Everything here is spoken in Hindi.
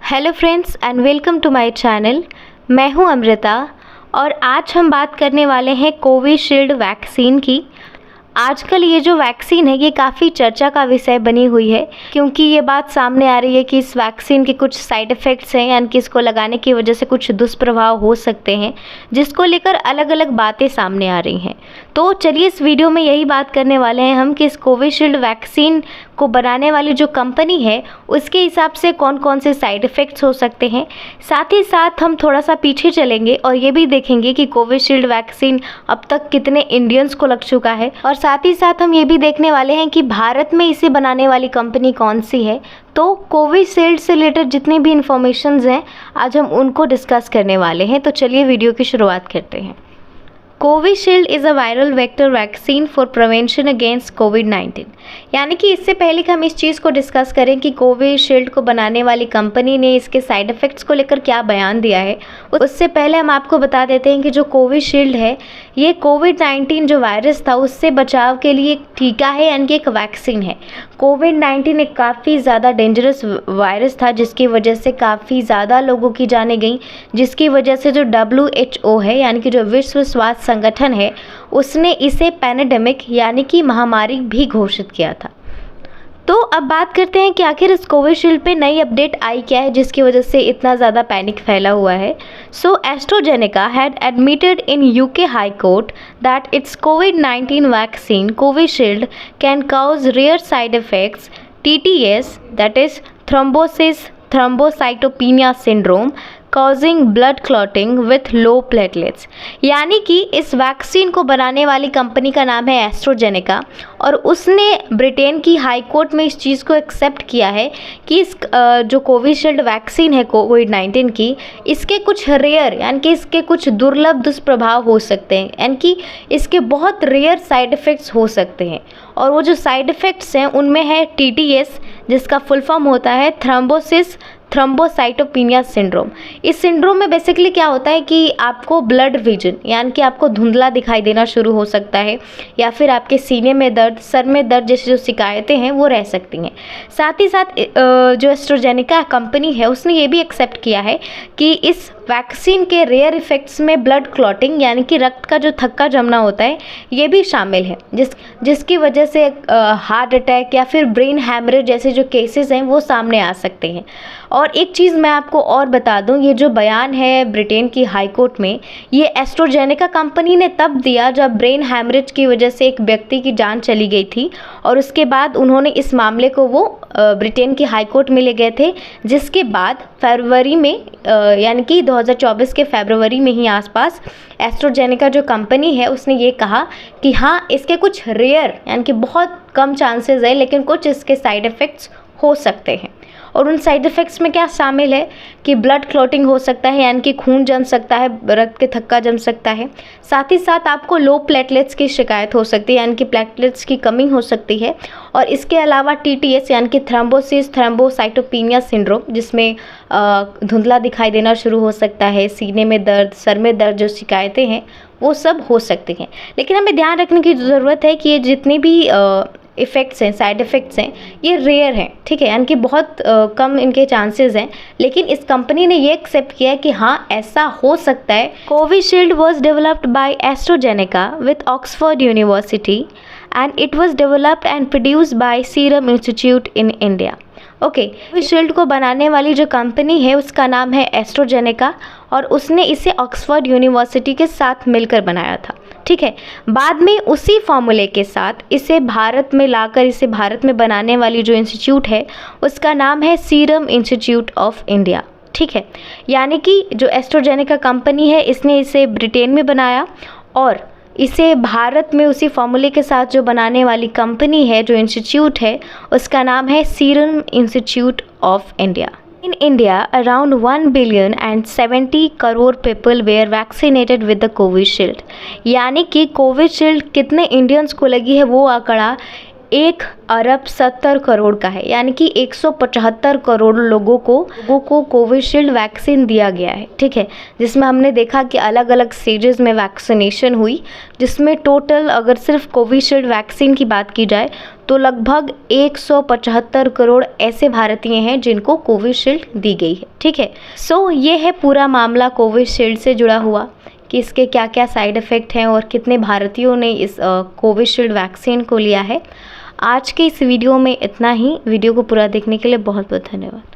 Hello friends and welcome to my channel. मैं हूं अमृता और आज हम बात करने वाले हैं कोविशील्ड वैक्सीन की। आजकल ये जो वैक्सीन है ये काफ़ी चर्चा का विषय बनी हुई है क्योंकि ये बात सामने आ रही है कि इस वैक्सीन के कुछ साइड इफ़ेक्ट्स हैं यानी कि इसको लगाने की वजह से कुछ दुष्प्रभाव हो सकते हैं, जिसको लेकर अलग अलग बातें सामने आ रही हैं। तो चलिए इस वीडियो में यही बात करने वाले हैं हम कि इस कोविशील्ड वैक्सीन को बनाने वाली जो कंपनी है उसके हिसाब से कौन कौन से साइड इफ़ेक्ट्स हो सकते हैं। साथ ही साथ हम थोड़ा सा पीछे चलेंगे और ये भी देखेंगे कि कोविशील्ड वैक्सीन अब तक कितने इंडियंस को लग चुका है, और साथ ही साथ हम ये भी देखने वाले हैं कि भारत में इसे बनाने वाली कंपनी कौन सी है। तो कोविशील्ड से रिलेटेड जितनी भी इंफॉर्मेशंस हैं आज हम उनको डिस्कस करने वाले हैं। तो चलिए वीडियो की शुरुआत करते हैं। Covishield is a viral vector vaccine for prevention against कोविड-19। यानी कि इससे पहले कि हम इस चीज़ को डिस्कस करें कि कोविशील्ड को बनाने वाली कंपनी ने इसके साइड इफ़ेक्ट्स को लेकर क्या बयान दिया है, उससे पहले हम आपको बता देते हैं कि जो कोविशील्ड है ये कोविड-19 जो वायरस था उससे बचाव के लिए एक टीका है यानी कि एक वैक्सीन है। कोविड-19 एक काफ़ी ज़्यादा डेंजरस वायरस था जिसकी वजह से काफ़ी ज़्यादा लोगों की जानें गई, जिसकी वजह से जो WHO है यानी कि जो विश्व स्वास्थ्य संगठन है उसने इसे पैंडेमिक यानी कि महामारी भी घोषित किया था। तो अब बात करते हैं कि आखिर इस कोविशील्ड पे नई अपडेट आई क्या है जिसकी वजह से इतना ज़्यादा पैनिक फैला हुआ है। So AstraZeneca had admitted in UK high court that it's कोविड-19 vaccine Covishield can cause rare side effects TTS, that is thrombosis thrombocytopenia syndrome causing blood clotting with low platelets. यानी कि इस वैक्सीन को बनाने वाली कंपनी का नाम है एस्ट्राजेनेका और उसने ब्रिटेन की हाई कोर्ट में इस चीज़ को एक्सेप्ट किया है कि इस जो कोविशील्ड वैक्सीन है कोविड-19 की, इसके कुछ रेयर यानी कि इसके कुछ दुर्लभ दुष्प्रभाव हो सकते हैं, यानी कि इसके बहुत रेयर साइड इफ़ेक्ट्स हो सकते हैं। और वो जो साइड इफ़ेक्ट्स हैं उनमें है TTS जिसका फुल फॉर्म होता है थ्रोम्बोसिस थ्रोम्बोसाइटोपेनिया सिंड्रोम। इस सिंड्रोम में बेसिकली क्या होता है कि आपको ब्लड विजन यानी कि आपको धुंधला दिखाई देना शुरू हो सकता है या फिर आपके सीने में दर्द, सर में दर्द जैसी जो शिकायतें हैं वो रह सकती हैं। साथ ही साथ जो एस्ट्राजेनेका कंपनी है उसने ये भी एक्सेप्ट किया है कि इस वैक्सीन के रेयर इफ़ेक्ट्स में ब्लड क्लॉटिंग यानी कि रक्त का जो थक्का जमना होता है ये भी शामिल है, जिसकी वजह से हार्ट अटैक या फिर ब्रेन हैमरेज जैसे जो केसेस हैं वो सामने आ सकते हैं। और एक चीज़ मैं आपको और बता दूं, ये जो बयान है ब्रिटेन की हाई कोर्ट में ये एस्ट्राजेनेका कंपनी ने तब दिया जब ब्रेन हैमरेज की वजह से एक व्यक्ति की जान चली गई थी और उसके बाद उन्होंने इस मामले को वो ब्रिटेन की हाई कोर्ट में ले गए थे, जिसके बाद फरवरी में यानी कि 2024 के फरवरी में ही आसपास एस्ट्राजेनेका जो कंपनी है उसने ये कहा कि हाँ इसके कुछ रेयर यानी कि बहुत कम चांसेस है लेकिन कुछ इसके साइड इफ़ेक्ट्स हो सकते हैं। और उन साइड इफ़ेक्ट्स में क्या शामिल है कि ब्लड क्लॉटिंग हो सकता है यानी कि खून जम सकता है, रक्त के थक्का जम सकता है। साथ ही साथ आपको लो प्लेटलेट्स की शिकायत हो सकती है यानी कि प्लेटलेट्स की कमी हो सकती है। और इसके अलावा TTS यानी कि थ्रोम्बोसिस थ्रोम्बोसाइटोपेनिया सिंड्रोम जिसमें धुंधला दिखाई देना शुरू हो सकता है, सीने में दर्द, सर में दर्द जो शिकायतें हैं वो सब हो सकती हैं। लेकिन हमें ध्यान रखने की ज़रूरत है कि ये जितनी भी इफ़ेक्ट्स हैं, साइड इफ़ेक्ट्स हैं, ये रेयर हैं, ठीक है, यानी कि बहुत कम इनके चांसेस हैं। लेकिन इस कंपनी ने ये एक्सेप्ट किया है कि हाँ ऐसा हो सकता है। Covishield was developed by AstraZeneca with Oxford university and it was developed and produced by serum institute in India. Okay, Covishield को बनाने वाली जो कंपनी है उसका नाम है एस्ट्राजेनेका और उसने इसे ऑक्सफोर्ड यूनिवर्सिटी के साथ मिलकर बनाया था, ठीक है। बाद में उसी फॉर्मूले के साथ इसे भारत में लाकर इसे भारत में बनाने वाली जो इंस्टीट्यूट है उसका नाम है सीरम इंस्टीट्यूट ऑफ इंडिया, ठीक है। यानी कि जो एस्ट्राजेनेका कंपनी है इसने इसे ब्रिटेन में बनाया और इसे भारत में उसी फॉर्मूले के साथ जो बनाने वाली कंपनी है, जो इंस्टीट्यूट है, उसका नाम है serum institute of India. In India, around 1,070 crore people were vaccinated with the Covishield। यानी कि कोविशील्ड कितने इंडियंस को लगी है वो आंकड़ा 1,70 करोड़ का है, यानी कि 175 करोड़ लोगों को कोविशील्ड वैक्सीन दिया गया है, ठीक है। जिसमें हमने देखा कि अलग अलग स्टेजेस में वैक्सीनेशन हुई, जिसमें टोटल अगर सिर्फ कोविशील्ड वैक्सीन की बात की जाए तो लगभग 175 करोड़ ऐसे भारतीय हैं जिनको कोविशील्ड दी गई है। ठीक है, सो ये है पूरा मामला कोविशील्ड से जुड़ा हुआ कि इसके क्या क्या साइड इफ़ेक्ट हैं और कितने भारतीयों ने इस कोविशील्ड वैक्सीन को लिया है। आज के इस वीडियो में इतना ही। वीडियो को पूरा देखने के लिए बहुत बहुत धन्यवाद।